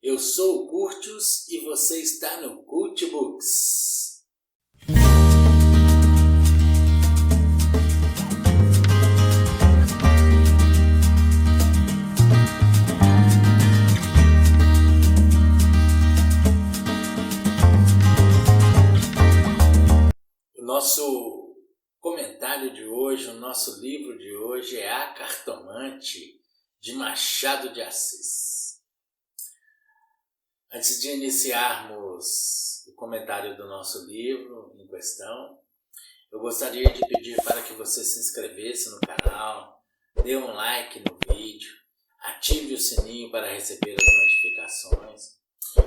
Eu sou o Curtius e você está no Cult Books. O nosso comentário de hoje, o nosso livro de hoje é A Cartomante, de Machado de Assis. Antes de iniciarmos o comentário do nosso livro em questão, eu gostaria de pedir para que você se inscrevesse no canal, dê um like no vídeo, ative o sininho para receber as notificações.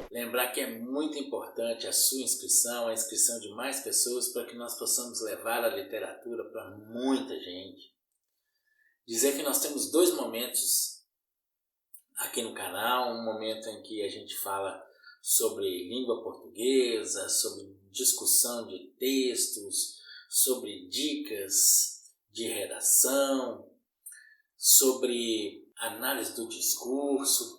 Lembrar que é muito importante a sua inscrição, a inscrição de mais pessoas para que nós possamos levar a literatura para muita gente. Dizer que nós temos dois momentos aqui no canal, um momento em que a gente fala sobre língua portuguesa, sobre discussão de textos, sobre dicas de redação, sobre análise do discurso,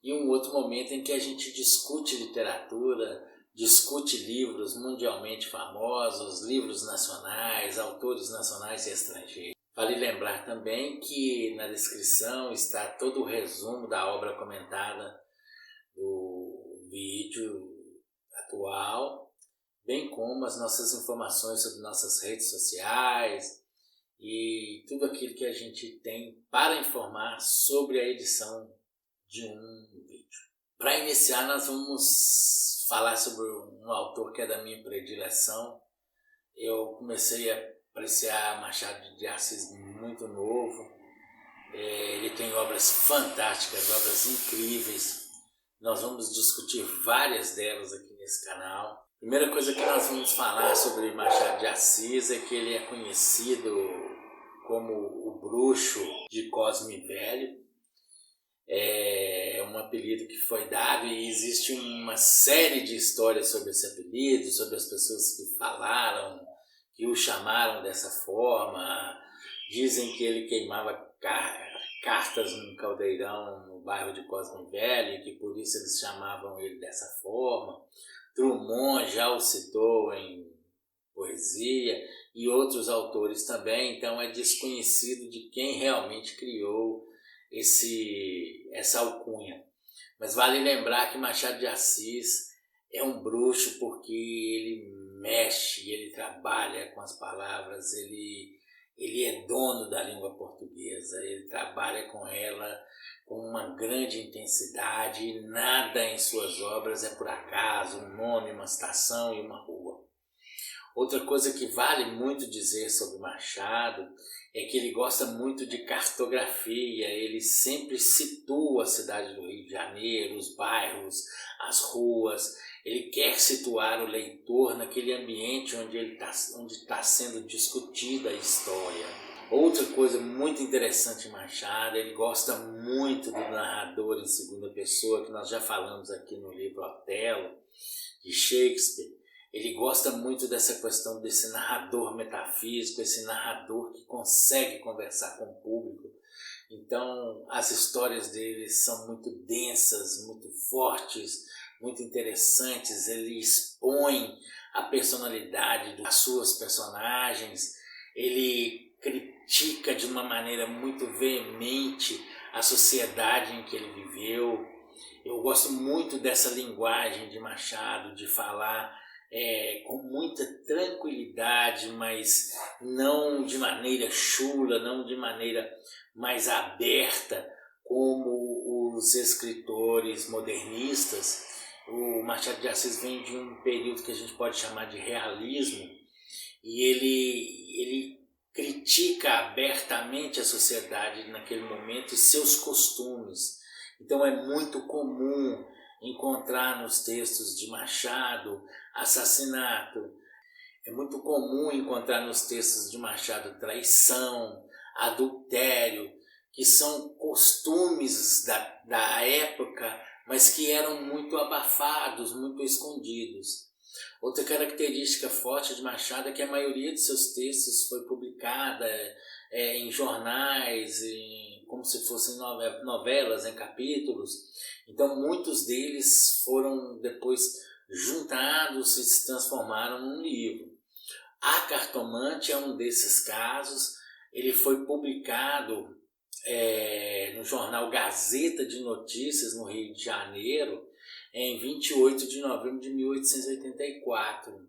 e um outro momento em que a gente discute literatura, discute livros mundialmente famosos, livros nacionais, autores nacionais e estrangeiros. Vale lembrar também que na descrição está todo o resumo da obra comentada do vídeo atual, bem como as nossas informações sobre nossas redes sociais e tudo aquilo que a gente tem para informar sobre a edição de um vídeo. Para iniciar, nós vamos falar sobre um autor que é da minha predileção. Eu comecei a apreciar Machado de Assis muito novo. Ele tem obras fantásticas, obras incríveis. Nós vamos discutir várias delas aqui nesse canal. Primeira coisa que nós vamos falar sobre Machado de Assis é que ele é conhecido como o bruxo de Cosme Velho. É um apelido que foi dado e existe uma série de histórias sobre esse apelido, sobre as pessoas que falaram, que o chamaram dessa forma. Dizem que ele queimava cartas num caldeirão no bairro de Cosme Velho e que por isso eles chamavam ele dessa forma. Drummond já o citou em poesia e outros autores também, então é desconhecido de quem realmente criou essa alcunha. Mas vale lembrar que Machado de Assis é um bruxo porque ele mexe, ele trabalha com as palavras, ele é dono da língua portuguesa, ele trabalha com ela com uma grande intensidade e nada em suas obras é por acaso, um nome, uma estação e uma rua. Outra coisa que vale muito dizer sobre Machado é que ele gosta muito de cartografia, ele sempre situa a cidade do Rio de Janeiro, os bairros, as ruas. Ele quer situar o leitor naquele ambiente onde está sendo discutida a história. Outra coisa muito interessante em Machado, ele gosta muito do narrador em segunda pessoa, que nós já falamos aqui no livro Otelo, de Shakespeare. Ele gosta muito dessa questão desse narrador metafísico, esse narrador que consegue conversar com o público. Então, as histórias dele são muito densas, muito fortes, muito interessantes. Ele expõe a personalidade das suas personagens, ele critica de uma maneira muito veemente a sociedade em que ele viveu. Eu gosto muito dessa linguagem de Machado, de falar com muita tranquilidade, mas não de maneira chula, não de maneira mais aberta como os escritores modernistas. O Machado de Assis vem de um período que a gente pode chamar de realismo e ele critica abertamente a sociedade naquele momento e seus costumes. Então é muito comum encontrar nos textos de Machado assassinato, é muito comum encontrar nos textos de Machado traição, adultério, que são costumes da época, mas que eram muito abafados, muito escondidos. Outra característica forte de Machado é que a maioria de seus textos foi publicada em jornais, como se fossem novelas, em capítulos. Então muitos deles foram depois juntados e se transformaram num livro. A Cartomante é um desses casos. Ele foi publicado no jornal Gazeta de Notícias, no Rio de Janeiro, em 28 de novembro de 1884.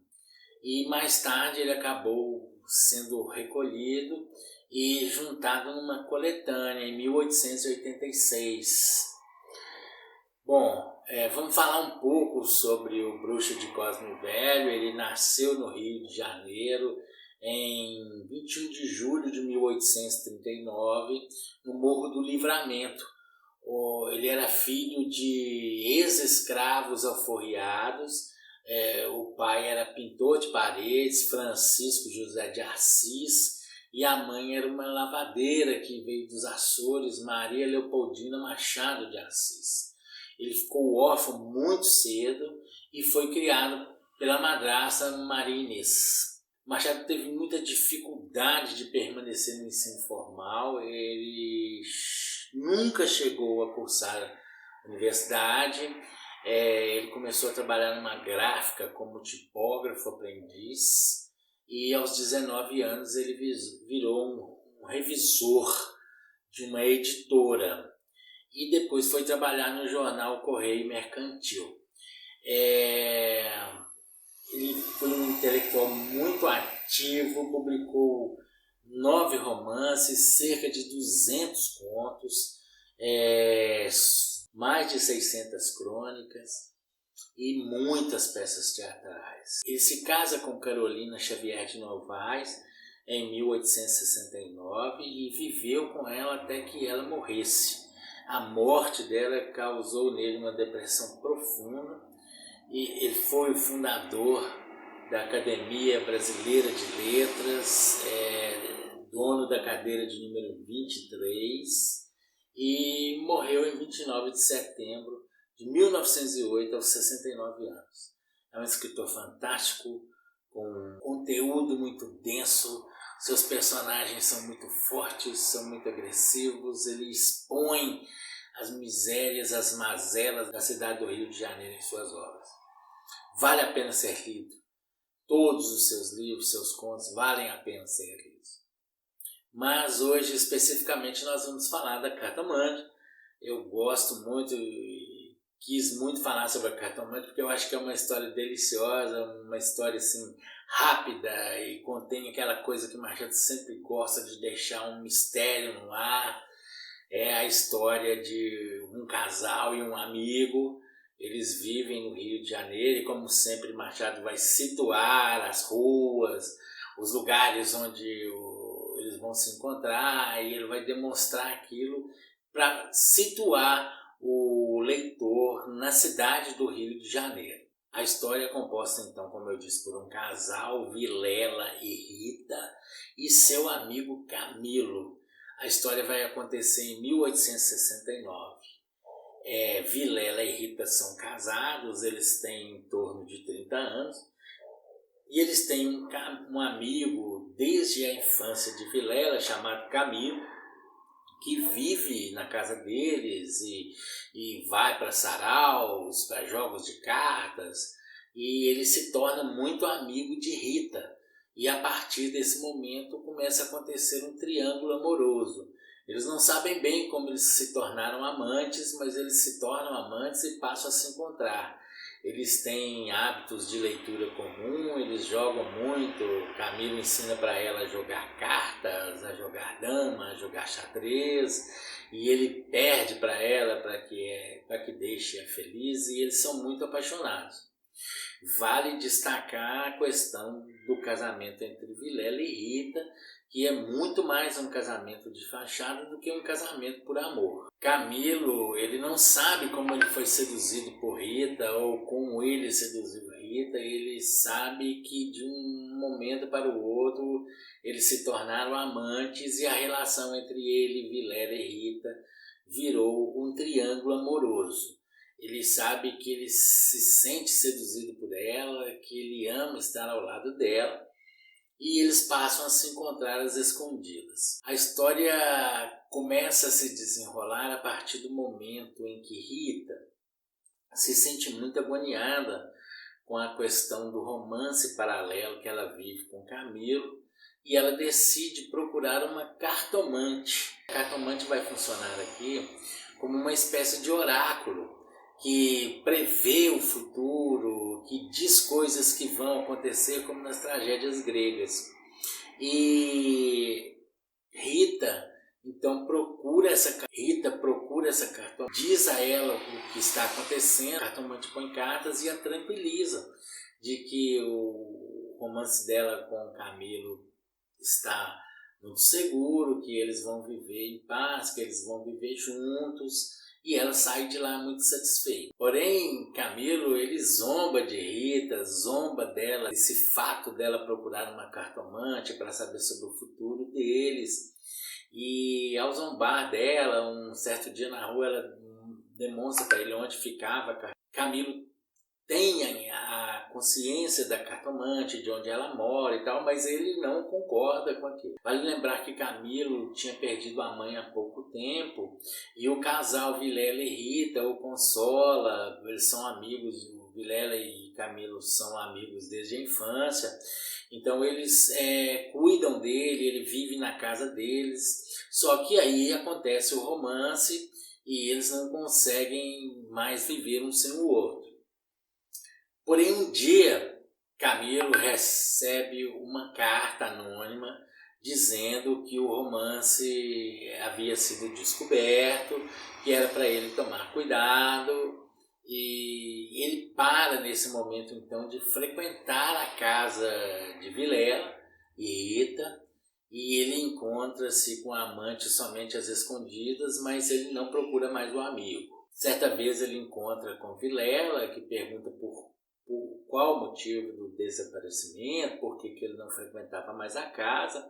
E mais tarde ele acabou sendo recolhido e juntado numa coletânea em 1886. Bom, vamos falar um pouco sobre o Bruxo de Cosme Velho. Ele nasceu no Rio de Janeiro em 21 de julho de 1839, no Morro do Livramento. Ele era filho de ex-escravos alforriados. O pai era pintor de paredes, Francisco José de Assis, e a mãe era uma lavadeira que veio dos Açores, Maria Leopoldina Machado de Assis. Ele ficou órfão muito cedo e foi criado pela madrasta Maria Inês. Machado teve muita dificuldade de permanecer no ensino formal. Ele nunca chegou a cursar universidade. Ele começou a trabalhar numa gráfica como tipógrafo aprendiz e aos 19 anos ele virou um revisor de uma editora e depois foi trabalhar no jornal Correio Mercantil. Ele foi um intelectual muito ativo, publicou 9 romances, cerca de 200 contos, mais de 600 crônicas e muitas peças teatrais. Ele se casa com Carolina Xavier de Novaes em 1869 e viveu com ela até que ela morresse. A morte dela causou nele uma depressão profunda e ele foi o fundador da Academia Brasileira de Letras, dono da cadeira de número 23 e morreu em 29 de setembro de 1908, aos 69 anos. É um escritor fantástico, com conteúdo muito denso, seus personagens são muito fortes, são muito agressivos, ele expõe as misérias, as mazelas da cidade do Rio de Janeiro em suas obras. Vale a pena ser lido. Todos os seus livros, seus contos, valem a pena ser lidos. Mas hoje, especificamente, nós vamos falar da Cartomante. Eu gosto muito e quis muito falar sobre a Cartomante porque eu acho que é uma história deliciosa, uma história assim rápida e contém aquela coisa que Machado sempre gosta de deixar um mistério no ar. É a história de um casal e um amigo. Eles vivem no Rio de Janeiro e, como sempre, Machado vai situar as ruas, os lugares onde eles vão se encontrar, e ele vai demonstrar aquilo para situar o leitor na cidade do Rio de Janeiro. A história é composta, então, como eu disse, por um casal, Vilela e Rita, e seu amigo Camilo. A história vai acontecer em 1869. Vilela e Rita são casados, eles têm em torno de 30 anos, e eles têm um amigo desde a infância de Vilela, chamado Camilo, que vive na casa deles e vai para saraus, para jogos de cartas, e ele se torna muito amigo de Rita. E a partir desse momento começa a acontecer um triângulo amoroso. Eles não sabem bem como eles se tornaram amantes, mas eles se tornam amantes e passam a se encontrar. Eles têm hábitos de leitura comum, eles jogam muito. Camilo ensina para ela a jogar cartas, a jogar dama, a jogar xadrez, e ele perde para ela para que deixe-a feliz, e eles são muito apaixonados. Vale destacar a questão do casamento entre Vilela e Rita, que é muito mais um casamento de fachada do que um casamento por amor. Camilo, ele não sabe como ele foi seduzido por Rita ou como ele seduziu Rita. Ele sabe que de um momento para o outro eles se tornaram amantes e a relação entre ele, Vilela e Rita virou um triângulo amoroso. Ele sabe que ele se sente seduzido por ela, que ele ama estar ao lado dela, e eles passam a se encontrar às escondidas. A história começa a se desenrolar a partir do momento em que Rita se sente muito agoniada com a questão do romance paralelo que ela vive com Camilo, e ela decide procurar uma cartomante. A cartomante vai funcionar aqui como uma espécie de oráculo que prevê o futuro, que diz coisas que vão acontecer, como nas tragédias gregas. E Rita então procura essa cartomante, diz a ela o que está acontecendo, a cartomante põe cartas e a tranquiliza de que o romance dela com Camilo está muito seguro, que eles vão viver em paz, que eles vão viver juntos, e ela sai de lá muito satisfeita. Porém, Camilo, ele zomba de Rita, zomba dela, esse fato dela procurar uma cartomante para saber sobre o futuro deles. E ao zombar dela, um certo dia na rua, ela demonstra para ele onde ficava. Camilo tem a consciência da cartomante, de onde ela mora e tal, mas ele não concorda com aquilo. Vale lembrar que Camilo tinha perdido a mãe há pouco tempo, e o casal Vilela e Rita o consola, eles são amigos, o Vilela e Camilo são amigos desde a infância, então eles cuidam dele, ele vive na casa deles, só que aí acontece o romance e eles não conseguem mais viver um sem o outro. Porém, um dia, Camilo recebe uma carta anônima dizendo que o romance havia sido descoberto, que era para ele tomar cuidado, e ele para nesse momento então de frequentar a casa de Vilela e Rita, e ele encontra-se com a amante somente às escondidas, mas ele não procura mais o amigo. Certa vez ele encontra com Vilela, que pergunta por qual o motivo do desaparecimento, por que ele não frequentava mais a casa.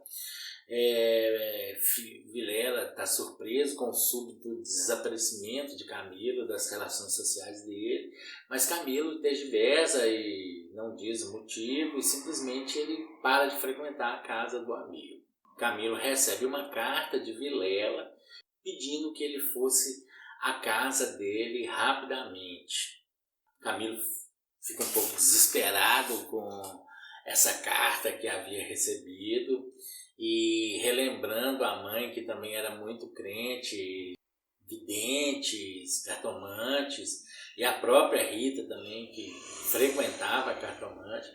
Vilela está surpreso com o súbito desaparecimento de Camilo, das relações sociais dele, mas Camilo tergiversa e não diz o motivo, e simplesmente ele para de frequentar a casa do amigo. Camilo recebe uma carta de Vilela pedindo que ele fosse à casa dele rapidamente. Camilo fica um pouco desesperado com essa carta que havia recebido e relembrando a mãe, que também era muito crente, videntes, cartomantes, e a própria Rita também, que frequentava a cartomante.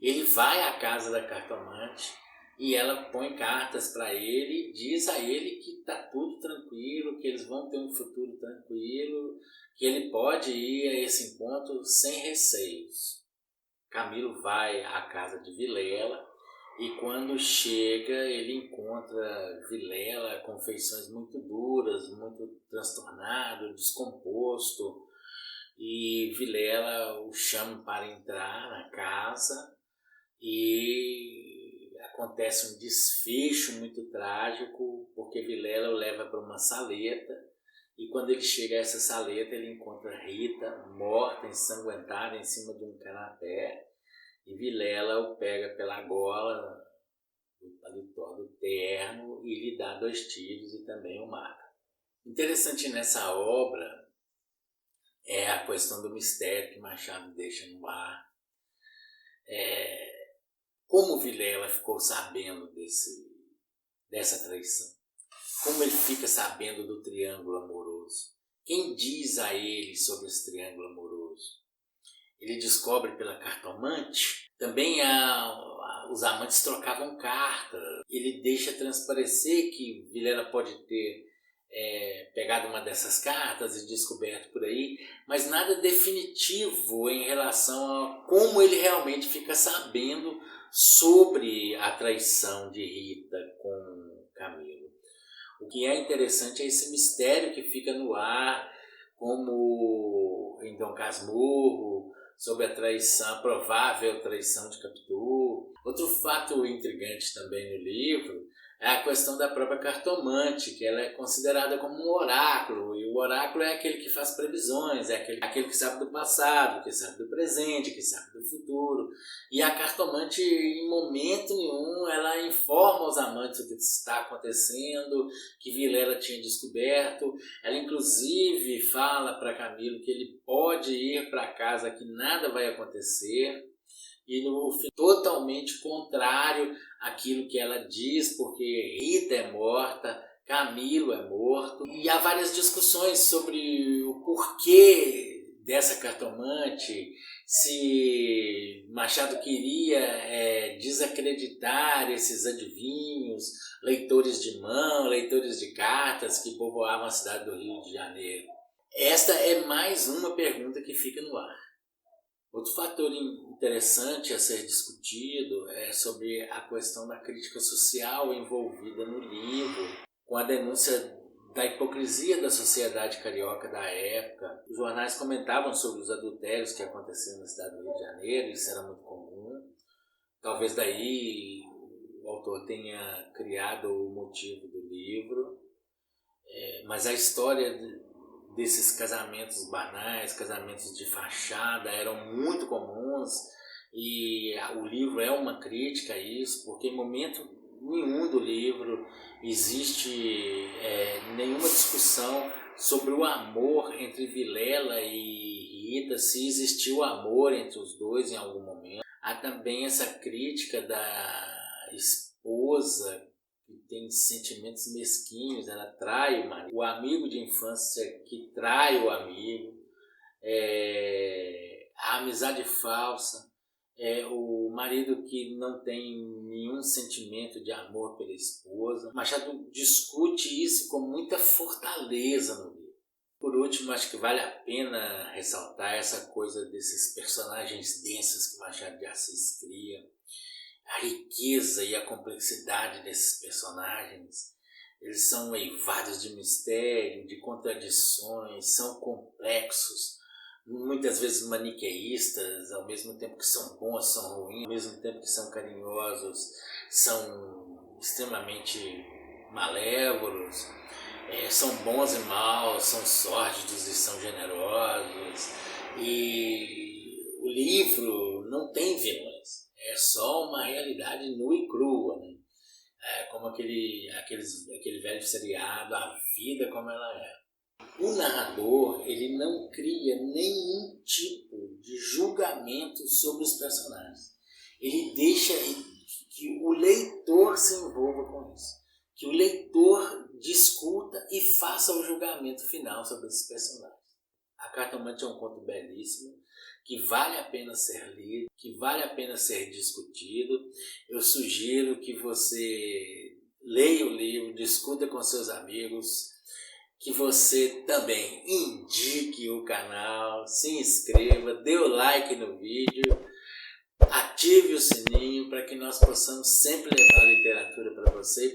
Ele vai à casa da cartomante e ela põe cartas para ele e diz a ele que está tudo tranquilo, que eles vão ter um futuro tranquilo, que ele pode ir a esse encontro sem receios. Camilo vai à casa de Vilela e quando chega ele encontra Vilela com feições muito duras, muito transtornado, descomposto, e Vilela o chama para entrar na casa e acontece um desfecho muito trágico, porque Vilela o leva para uma saleta. E quando ele chega a essa saleta, ele encontra Rita morta, ensanguentada, em cima de um canapé. E Vilela o pega pela gola do paletó do terno e lhe dá 2 tiros e também o mata. Interessante nessa obra é a questão do mistério que Machado deixa no ar. Como Vilela ficou sabendo dessa traição? Como ele fica sabendo do triângulo amoroso? Quem diz a ele sobre esse triângulo amoroso? Ele descobre pela cartomante. Também os amantes trocavam cartas. Ele deixa transparecer que Vilela pode ter pegado uma dessas cartas e descoberto por aí, mas nada definitivo em relação a como ele realmente fica sabendo sobre a traição de Rita com Camilo. O que é interessante é esse mistério que fica no ar, como em Dom Casmurro, sobre a traição, a provável traição de Capitu. Outro fato intrigante também no livro é a questão da própria cartomante, que ela é considerada como um oráculo, e o oráculo é aquele que faz previsões, é aquele que sabe do passado, que sabe do presente, que sabe do futuro. E a cartomante, em momento nenhum, ela informa os amantes o que está acontecendo, que Vilela tinha descoberto. Ela inclusive fala para Camilo que ele pode ir para casa, que nada vai acontecer. E no fim, totalmente contrário àquilo que ela diz, porque Rita é morta, Camilo é morto. E há várias discussões sobre o porquê dessa cartomante, se Machado queria desacreditar esses adivinhos, leitores de mão, leitores de cartas que povoavam a cidade do Rio de Janeiro. Esta é mais uma pergunta que fica no ar. Outro fator interessante a ser discutido é sobre a questão da crítica social envolvida no livro, com a denúncia da hipocrisia da sociedade carioca da época. Os jornais comentavam sobre os adultérios que aconteciam na cidade do Rio de Janeiro, isso era muito comum. Talvez daí o autor tenha criado o motivo do livro, mas a história desses casamentos banais, casamentos de fachada, eram muito comuns, e o livro é uma crítica a isso, porque em momento nenhum do livro existe nenhuma discussão sobre o amor entre Vilela e Rita, se existiu amor entre os dois em algum momento. Há também essa crítica da esposa que tem sentimentos mesquinhos, ela trai o marido, o amigo de infância que trai o amigo, a amizade falsa, o marido que não tem nenhum sentimento de amor pela esposa. Machado discute isso com muita fortaleza no livro. Por último, acho que vale a pena ressaltar essa coisa desses personagens densos que Machado de Assis cria, a riqueza e a complexidade desses personagens. Eles são eivados de mistério, de contradições, são complexos, muitas vezes maniqueístas, ao mesmo tempo que são bons, são ruins, ao mesmo tempo que são carinhosos, são extremamente malévolos, são bons e maus, são sórdidos e são generosos. E o livro não tem vilões. É só uma realidade nua e crua, né? Como aquele velho seriado, A Vida Como Ela É. O narrador, ele não cria nenhum tipo de julgamento sobre os personagens. Ele deixa que o leitor se envolva com isso. Que o leitor discuta e faça o julgamento final sobre esses personagens. A Cartomante é um conto belíssimo, que vale a pena ser lido, que vale a pena ser discutido. Eu sugiro que você leia o livro, discuta com seus amigos, que você também indique o canal, se inscreva, dê o like no vídeo, ative o sininho para que nós possamos sempre levar literatura para você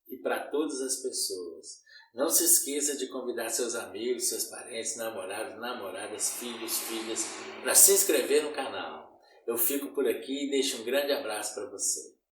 e para todas as pessoas. Não se esqueça de convidar seus amigos, seus parentes, namorados, namoradas, filhos, filhas, para se inscrever no canal. Eu fico por aqui e deixo um grande abraço para você.